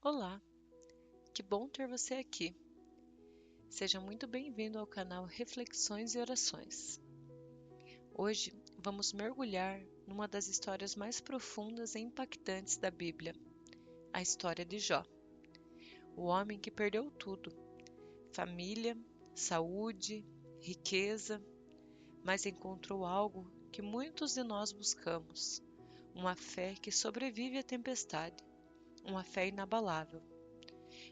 Olá, que bom ter você aqui. Seja muito bem-vindo ao canal Reflexões e Orações. Hoje vamos mergulhar numa das histórias mais profundas e impactantes da Bíblia, a história de Jó. O homem que perdeu tudo: família, saúde, riqueza, mas encontrou algo que muitos de nós buscamos: uma fé que sobrevive à tempestade, uma fé inabalável.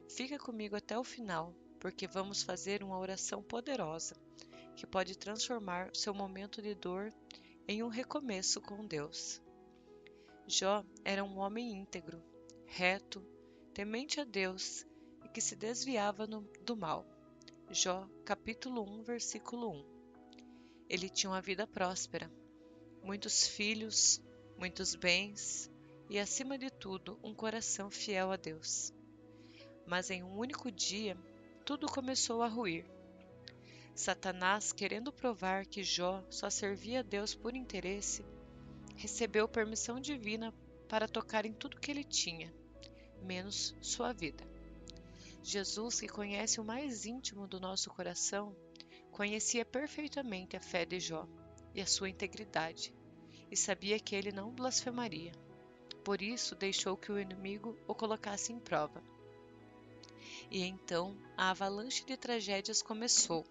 Fica comigo até o final, porque vamos fazer uma oração poderosa que pode transformar seu momento de dor em um recomeço com Deus. Jó era um homem íntegro, reto, temente a Deus e que se desviava do mal. Jó, capítulo 1, versículo 1. Ele tinha uma vida próspera, muitos filhos, muitos bens e, acima de tudo, um coração fiel a Deus. Mas em um único dia, tudo começou a ruir. Satanás, querendo provar que Jó só servia a Deus por interesse, recebeu permissão divina para tocar em tudo que ele tinha, menos sua vida. Jesus, que conhece o mais íntimo do nosso coração, conhecia perfeitamente a fé de Jó e a sua integridade, e sabia que ele não blasfemaria. Por isso, deixou que o inimigo o colocasse em prova. E então a avalanche de tragédias começou.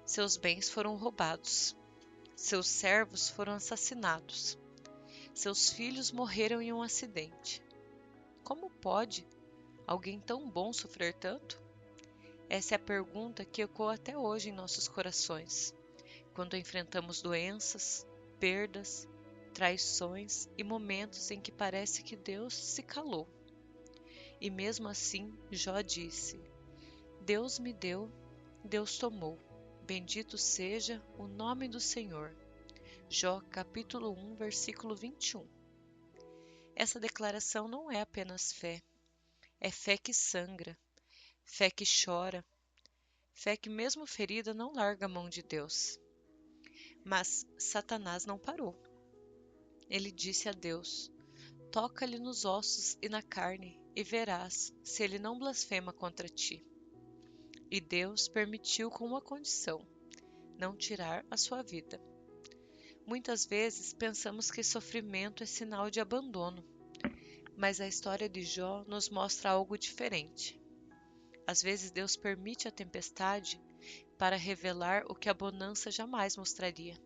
Seus bens foram roubados, seus servos foram assassinados, seus filhos morreram em um acidente. Como pode alguém tão bom sofrer tanto? Essa é a pergunta que ecoa até hoje em nossos corações, quando enfrentamos doenças, perdas, traições e momentos em que parece que Deus se calou. E mesmo assim, Jó disse: Deus me deu, Deus tomou. Bendito seja o nome do Senhor. Jó, capítulo 1, versículo 21. Essa declaração não é apenas fé, é fé que sangra, fé que chora, fé que mesmo ferida não larga a mão de Deus. Mas Satanás não parou. Ele disse a Deus: Toca-lhe nos ossos e na carne, e verás se ele não blasfema contra ti. E Deus permitiu com uma condição: não tirar a sua vida. Muitas vezes pensamos que sofrimento é sinal de abandono, mas a história de Jó nos mostra algo diferente. Às vezes Deus permite a tempestade para revelar o que a bonança jamais mostraria.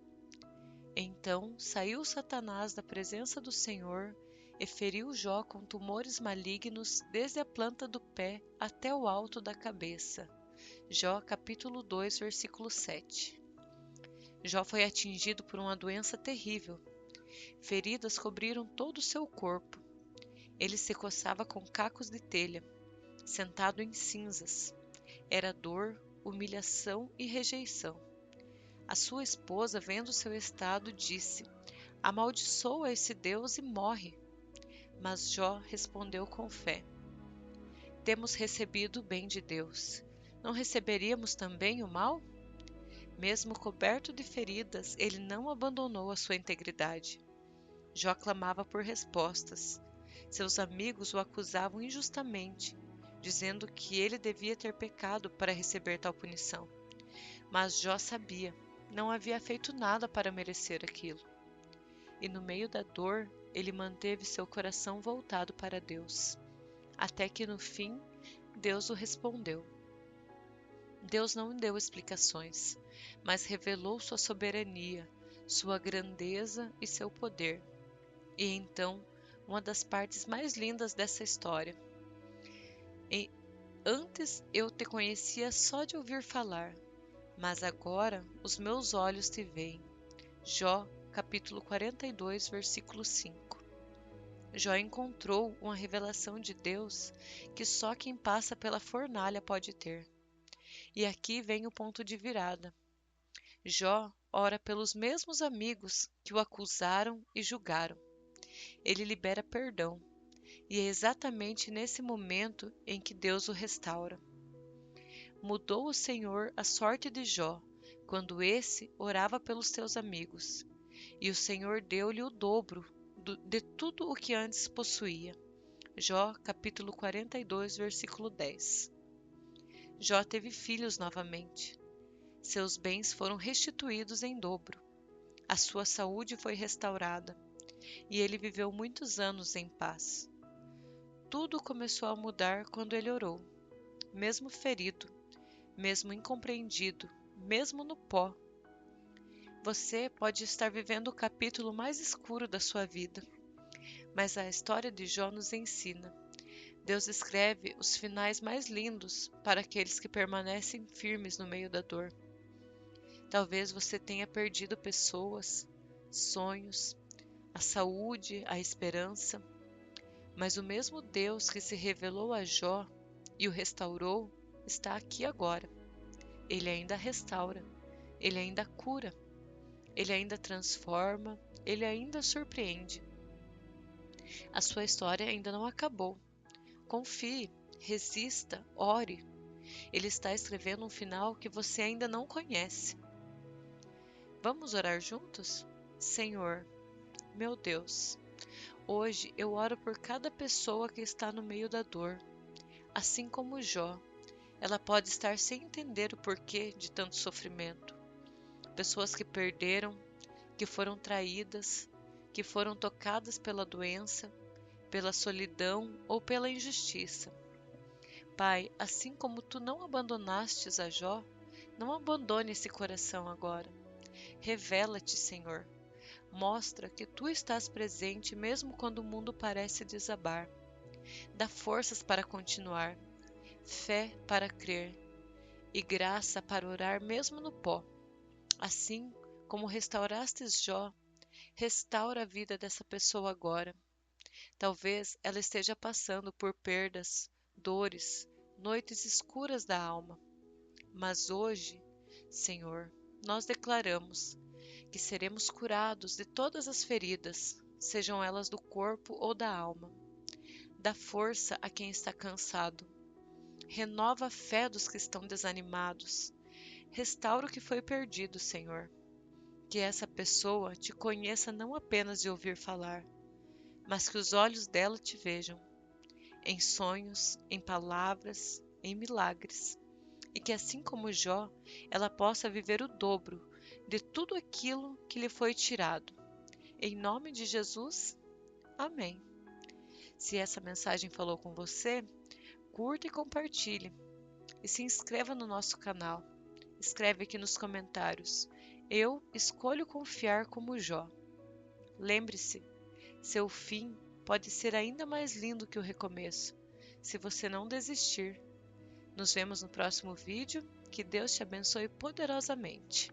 Então saiu Satanás da presença do Senhor e feriu Jó com tumores malignos desde a planta do pé até o alto da cabeça. Jó capítulo 2, versículo 7. Jó foi atingido por uma doença terrível. Feridas cobriram todo o seu corpo. Ele se coçava com cacos de telha, sentado em cinzas. Era dor, humilhação e rejeição. A sua esposa, vendo seu estado, disse: Amaldiçoa esse Deus e morre. Mas Jó respondeu com fé: Temos recebido o bem de Deus. Não receberíamos também o mal? Mesmo coberto de feridas, ele não abandonou a sua integridade. Jó clamava por respostas. Seus amigos o acusavam injustamente, dizendo que ele devia ter pecado para receber tal punição. Mas Jó sabia, não havia feito nada para merecer aquilo. E no meio da dor, ele manteve seu coração voltado para Deus, até que no fim, Deus o respondeu. Deus não deu explicações, mas revelou sua soberania, sua grandeza e seu poder. E então, uma das partes mais lindas dessa história. Antes eu te conhecia só de ouvir falar, mas agora os meus olhos te veem. Jó, capítulo 42, versículo 5. Jó encontrou uma revelação de Deus que só quem passa pela fornalha pode ter. E aqui vem o ponto de virada. Jó ora pelos mesmos amigos que o acusaram e julgaram. Ele libera perdão, e é exatamente nesse momento em que Deus o restaura. Mudou o Senhor a sorte de Jó, quando esse orava pelos seus amigos, e o Senhor deu-lhe o dobro de tudo o que antes possuía. Jó, capítulo 42, versículo 10. Jó teve filhos novamente. Seus bens foram restituídos em dobro. A sua saúde foi restaurada e ele viveu muitos anos em paz. Tudo começou a mudar quando ele orou. Mesmo ferido, mesmo incompreendido, mesmo no pó, você pode estar vivendo o capítulo mais escuro da sua vida, mas a história de Jó nos ensina. Deus escreve os finais mais lindos para aqueles que permanecem firmes no meio da dor. Talvez você tenha perdido pessoas, sonhos, a saúde, a esperança, mas o mesmo Deus que se revelou a Jó e o restaurou está aqui agora. Ele ainda restaura, ele ainda cura, ele ainda transforma, ele ainda surpreende. A sua história ainda não acabou. Confie, resista, ore. Ele está escrevendo um final que você ainda não conhece. Vamos orar juntos? Senhor, meu Deus, hoje eu oro por cada pessoa que está no meio da dor. Assim como Jó, ela pode estar sem entender o porquê de tanto sofrimento. Pessoas que perderam, que foram traídas, que foram tocadas pela doença, pela solidão ou pela injustiça. Pai, assim como tu não abandonastes a Jó, não abandone esse coração agora. Revela-te, Senhor. Mostra que tu estás presente mesmo quando o mundo parece desabar. Dá forças para continuar, fé para crer e graça para orar mesmo no pó. Assim como restaurastes Jó, restaura a vida dessa pessoa agora. Talvez ela esteja passando por perdas, dores, noites escuras da alma. Mas hoje, Senhor, nós declaramos que seremos curados de todas as feridas, sejam elas do corpo ou da alma. Dá força a quem está cansado. Renova a fé dos que estão desanimados. Restaura o que foi perdido, Senhor. Que essa pessoa te conheça não apenas de ouvir falar, mas que os olhos dela te vejam, em sonhos, em palavras, em milagres. E que assim como Jó, ela possa viver o dobro de tudo aquilo que lhe foi tirado. Em nome de Jesus, amém. Se essa mensagem falou com você, curta e compartilhe. E se inscreva no nosso canal. Escreve aqui nos comentários: eu escolho confiar como Jó. Lembre-se, seu fim pode ser ainda mais lindo que o recomeço, se você não desistir. Nos vemos no próximo vídeo. Que Deus te abençoe poderosamente.